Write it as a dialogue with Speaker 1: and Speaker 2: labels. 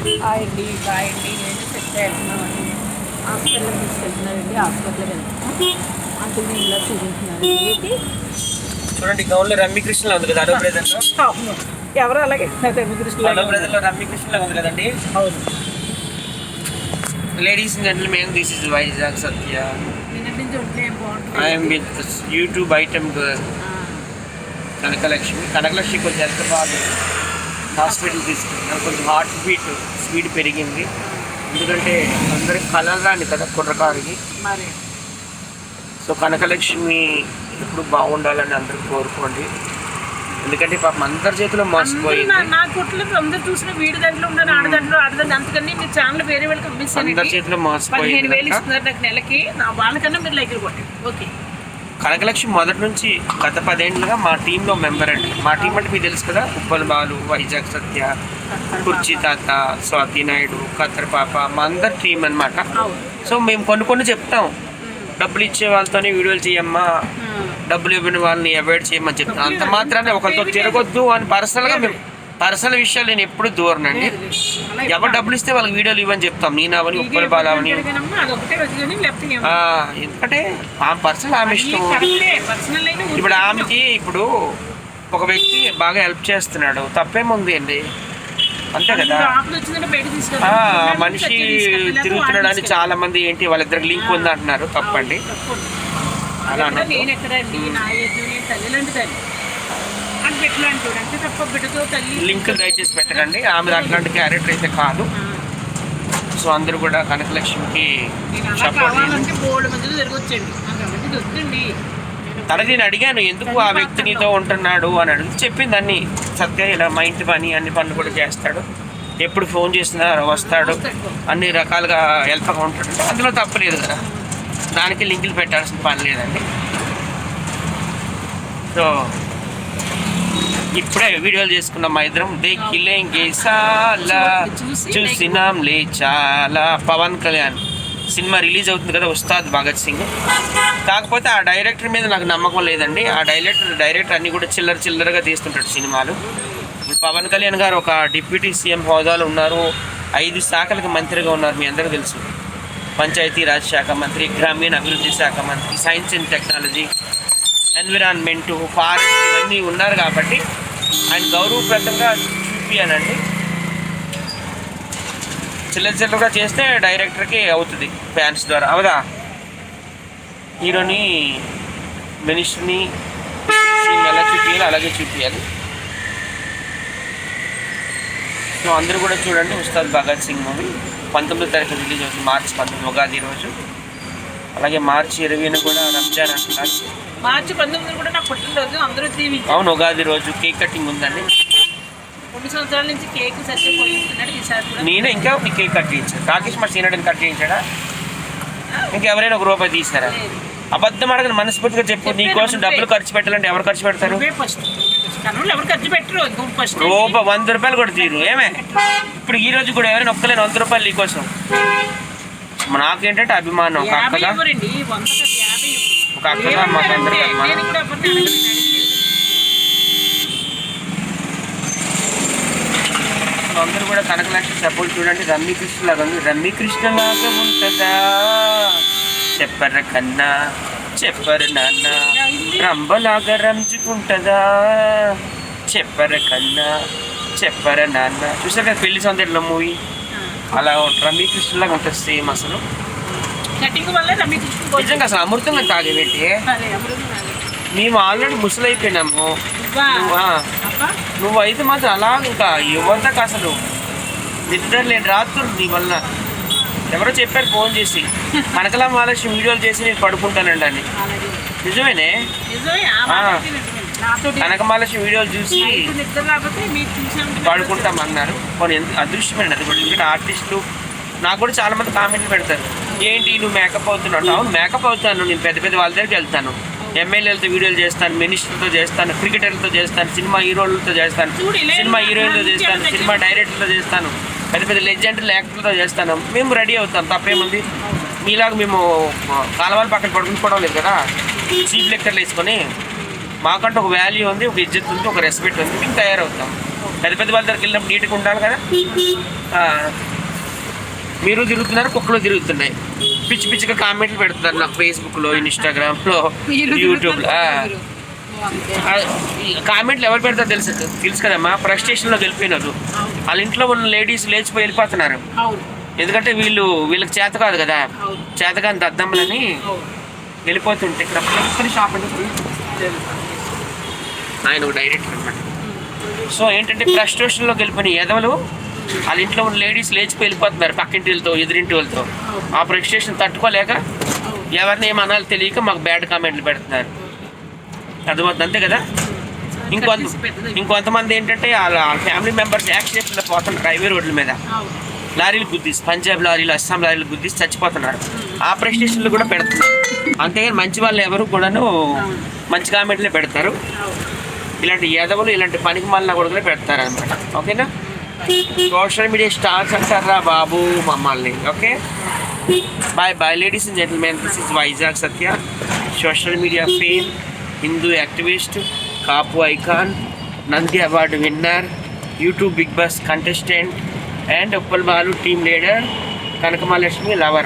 Speaker 1: Hi అండి bye అండి. నేను సెట్ అవుతున్నామండి. హాస్పిటల్కి తీసుకెళ్తున్నానండి. హాస్పిటల్కి వెళ్తున్నాను. అంటే నేను ఇలా చూపించున్నాను. ఏంటి
Speaker 2: చూడండి గౌన్లో రమ్యకృష్ణలో ఉంది కదా, అడో బ్రదర్లో.
Speaker 1: అవును, ఎవరు అలాగే రమ్యకృష్ణ
Speaker 2: అడో బ్రదర్లో రమ్యకృష్ణలో ఉంది కదండి.
Speaker 1: అవును.
Speaker 2: Ladies and gentlemen, this is Vizag Satya.
Speaker 1: నిన్నటి నుంచి ఉంటే ఏం బాగుంటుంది.
Speaker 2: I'm with YouTube item girl Kanakalakshmi. Kanakalakshmi కొంచెం హెల్త్ బాగా హాస్పిటల్ తీసుకెళ్ళినాను. కొంచెం హార్ట్ బీట్ స్పీడ్ పెరిగింది. ఎందుకంటే అందరికి కలర్ రాని కదా కుర్రకారికి.
Speaker 1: మరి
Speaker 2: సో కనకలక్ష్మి ఎప్పుడు బాగుండాలని అందరూ కోరుకోండి. ఎందుకంటే పాపం అందరి చేతిలో మోసపోయింది.
Speaker 1: నా కొట్లకు అందరు చూసిన వీడి దాంట్లో ఉన్నాను, ఆడదాంట్లో అందుకని మీ ఛానల్ వేరే వాళ్ళకి పంపిస్తాను.
Speaker 2: అందరి చేతిలో మోసపోయింది.
Speaker 1: 15,000 ఇస్తున్నారు నాకు నెలకి. వాళ్ళకన్నా మీరు లైక్ కొట్టండి. ఓకే.
Speaker 2: కనకలక్ష్మి మొదటి నుంచి గత 10 ఏళ్ళుగా మా టీంలో మెంబర్ అండి. మా టీం అంటే మీకు తెలుసు కదా, ఉప్పల్ బాలు, వైజాగ్ సత్య, కుర్చీ తాత, స్వాతి నాయుడు, కత్తర్ పాప, మా అందరి టీం అనమాట. సో మేము కొన్ని చెప్తాం, డబ్బులు ఇచ్చే వాళ్ళతోనే వీడియోలు చేయమ్మా, డబ్బులు ఇవ్వని వాళ్ళని అవాయిడ్ చేయమని చెప్తాం. అంత మాత్రాన్ని ఒకరితో తిరగొద్దు అని పర్సనల్గా మేము పర్సనల్ విషయాలు నేను ఎప్పుడు దూరనండి. ఎవరు డబ్బులు ఇస్తే వాళ్ళకి వీడియోలు ఇవ్వని చెప్తాం. నేనవని ఉప్పల్ బాలవని. ఎందుకంటే ఆమె పర్సనల్, ఆమె ఇష్టం. ఇప్పుడు ఆమెకి ఇప్పుడు ఒక వ్యక్తి బాగా హెల్ప్ చేస్తున్నాడు, తప్పేముంది అండి, అంతే కదా. మనిషి తిరుగుతున్నాడు అని చాలా మంది ఏంటి వాళ్ళిద్దరికి లింక్ ఉంది అంటున్నారు. తప్పండి. అలా లింక్ దయచేసి పెట్టకండి. ఆమె అట్లాంటి క్యారెక్టర్ అయితే కాదు. సో అందరూ కూడా కనకలక్ష్మికి సపోర్ట్ చేయండి. తన నేను అడిగాను, ఎందుకు ఆ వ్యక్తి నీతో ఉంటున్నాడు అని అడిగి చెప్పింది అన్ని. సత్య ఇలా మా ఇంటి పని అన్ని పనులు కూడా చేస్తాడు, ఎప్పుడు ఫోన్ చేసినా వస్తాడు, అన్ని రకాలుగా హెల్ప్గా ఉంటాడు. అందులో తప్పలేదు కదా, దానికి లింకులు పెట్టాల్సిన పని లేదండి. సో ఇప్పుడే వీడియోలు చేసుకున్నాం మా ఇద్దరం. దేఖిలేంగే సాలా చూసినాంలే చాలా. పవన్ కళ్యాణ్ సినిమా రిలీజ్ అవుతుంది కదా, ఉస్తాద్ భగత్ సింగ్. కాకపోతే ఆ డైరెక్టర్ మీద నాకు నమ్మకం లేదండి. ఆ డైరెక్టర్ అన్ని కూడా చిల్లరగా తీస్తుంటాడు సినిమాలు. పవన్ కళ్యాణ్ గారు ఒక డిప్యూటీ సీఎం హోదాలో ఉన్నారు, 5 శాఖలకు మంత్రిగా ఉన్నారు. మీ అందరికీ తెలుసు, పంచాయతీరాజ్ శాఖ మంత్రి, గ్రామీణ అభివృద్ధి శాఖ మంత్రి, science and technology, environment, forest, ఇవన్నీ ఉన్నారు. కాబట్టి ఆయన గౌరవప్రదంగా చూపియానండి. చిల్లరగా చేస్తే డైరెక్టర్కి అవుతుంది, ఫ్యాన్స్ ద్వారా అవదా. హీరోని, మినిస్టర్ని ఎలా చూపించాలి అలాగే చూపించాలి. సో అందరూ కూడా చూడండి ఉస్తాద్ భగత్ సింగ్ మూవీ. 19వ తారీఖు రిలీజ్ అవుతుంది, మార్చి 19, ఉగాది రోజు. అలాగే మార్చి 20న కూడా రంజాన్ అంటున్నారు.
Speaker 1: మార్చి 19 కూడా నా పుట్టినరోజు. అందరూ
Speaker 2: అవును, ఉగాది రోజు కేక్ కటింగ్ ఉందండి.
Speaker 1: 2 సంవత్సరాల నుంచి కేక్ సరిపోతున్నాడు. ఈసారి
Speaker 2: నేనే ఇంకా కేక్ కట్ చేయించాను. రాకేష్ మా సీనియర్ని కట్ చేయించాడా? ఇంకెవరైనా ఒక రూపాయి తీసారా? అబద్ధం అడగని మనస్ఫూర్తిగా చెప్పు. నీకోసం డబ్బులు ఖర్చు పెట్టాలంటే ఎవరు ఖర్చు పెడతారు? రూపాయి 100 రూపాయలు కూడా తీరు. ఏమే ఇప్పుడు ఈ రోజు కూడా ఎవరైనా ఒక్కలేని 100 రూపాయలు నీకోసం. నాకేంటంటే అభిమానం. ఒక అక్కగా మాకందరూ అందరూ కూడా కనకలక్ష్మి సపోర్ట్ చూడండి. రమ్యకృష్ణ లాగా ఉంది. రమ్యకృష్ణ లాగా ఉంటుందా చెప్పరు కన్నా, చెప్పరు నాన్న. రంబలాగా రంజుకుంటుందా చెప్పరు కన్నా, చెప్పరు నాన్న. చూసారు కదా పెళ్లి సందడిలో మూవీ, అలా రమ్యకృష్ణ లాగా ఉంటుంది సేమ్. అసలు నిజంగా అసలు అమృతంగా తాగేబెట్టి మేము ఆల్రెడీ ముసలు అయిపోయినాము. నువ్వైతే మాత్రం అలా ఇంకా యువతకు అసలు నిద్ర లేని రాత్రులు నీ వల్ల. ఎవరో చెప్పారు ఫోన్ చేసి, కనకలా మహాలక్ష్మి వీడియోలు చేసి నేను పడుకుంటానండి అని. నిజమేనే, కనక మహాలక్ష్మి వీడియోలు చూసి పడుకుంటామన్నారు. కొన్ని అదృష్టమేనండి అది కూడా. ఎందుకంటే ఆర్టిస్టులు నాకు కూడా చాలా మంది కామెంట్లు పెడతారు, ఏంటి నువ్వు మేకప్ అవుతున్నావు. అవును, మేకప్ అవుతాను. నేను పెద్ద వాళ్ళ దగ్గరికి వెళ్తాను, ఎమ్మెల్యేలతో వీడియోలు చేస్తాను, మినిస్టర్లతో చేస్తాను, క్రికెటర్లతో చేస్తాను, సినిమా హీరోలతో చేస్తాను, సినిమా హీరోయిన్తో చేస్తాను, సినిమా డైరెక్టర్లతో చేస్తాను, పెద్ద లెజెండరీ యాక్టర్లతో చేస్తాను. మేము రెడీ అవుతాం, తప్పేముంది. మీలాగా మేము కాలవాళ్ళ పక్కన పడుకుని లేదు కదా, చీప్ లెక్కర్లు వేసుకొని. మాకంటూ ఒక వాల్యూ ఉంది, ఒక ఇజ్జత్ ఉంది, ఒక రెస్పెక్ట్ ఉంది. మేము తయారవుతాం. పెద్ద పెద్ద వాళ్ళ దగ్గరికి వెళ్ళినప్పుడు నీట్గా ఉండాలి కదా. మీరు తిరుగుతున్నారు, కుక్కలు తిరుగుతున్నాయి, పిచ్చి పిచ్చిగా కామెంట్లు పెడుతున్నారు నాకు ఫేస్బుక్లో, ఇన్స్టాగ్రామ్లో, యూట్యూబ్లో. కామెంట్లు ఎవరు పెడతారు తెలుసు కదమ్మా. ఫ్రస్ట్రేషన్లో వెళ్ళిపోయినారు. వాళ్ళ ఇంట్లో ఉన్న లేడీస్ లేచిపోయి వెళ్ళిపోతున్నారు. ఎందుకంటే వీళ్ళకి చేత కాదు కదా, చేతకాని దద్దమ్మలని వెళ్ళిపోతుంటే ఇక్కడ షాప్ అంటే ఆయన ఒక డైరెక్టర్ అనమాట. సో ఏంటంటే ఫ్రస్ట్రేషన్లోకి వెళ్ళిపోయిన ఎదవలు వాళ్ళ ఇంట్లో ఉన్న లేడీస్ లేచిపోయి వెళ్ళిపోతున్నారు పక్కింటి వాళ్ళతో, ఎదురింటి వాళ్ళతో. ఆ ఫ్రస్ట్రేషన్ తట్టుకోలేక ఎవరిని ఏమనాలో తెలియక మాకు బ్యాడ్ కామెంట్లు పెడుతున్నారు. అర్థమవుతుంది, అంతే కదా. ఇంకొంతమంది ఏంటంటే వాళ్ళ ఫ్యామిలీ మెంబర్స్ యాక్సిడెంట్లో పోతున్నారు హైవే రోడ్ల మీద. లారీలు గుద్దీసి, పంజాబ్ లారీలు, అస్సాం లారీలు గుద్దీసి చచ్చిపోతున్నారు. ఆ ప్రెస్టేషన్లు కూడా పెడుతున్నారు. అంతేగాని మంచి వాళ్ళు ఎవరు కూడాను మంచి కామెంట్లే పెడతారు. ఇలాంటి యాదవులు, ఇలాంటి పనికి మాలిన కొడుకులే పెడతారు అనమాట. ఓకేనా. సోషల్ మీడియా స్టార్స్ అంటారా బాబు మమ్మల్ని. Okay, bye bye ladies and gentlemen. This is Vizag Satya, social media fame, Hindu activist, Kapu icon, Nandi award winner, YouTube Bigg Boss contestant, and Uppal Balu team leader, Kanakamalakshmi lover.